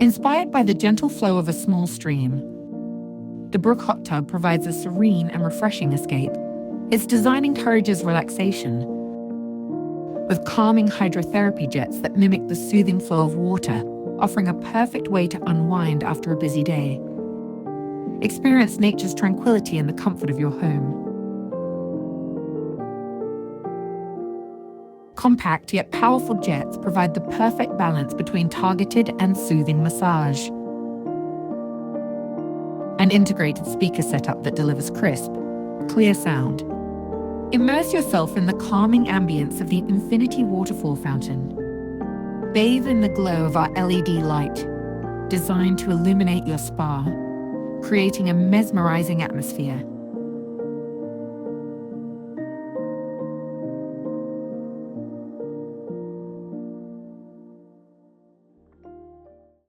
Inspired by the gentle flow of a small stream, the Brook hot tub provides a serene and refreshing escape. Its design encourages relaxation, with calming hydrotherapy jets that mimic the soothing flow of water, offering a perfect way to unwind after a busy day. Experience nature's tranquility in the comfort of your home. Compact yet powerful jets provide the perfect balance between targeted and soothing massage. An integrated speaker setup that delivers crisp, clear sound. Immerse yourself in the calming ambience of the infinity waterfall fountain. Bathe in the glow of our LED light, designed to illuminate your spa, creating a mesmerizing atmosphere.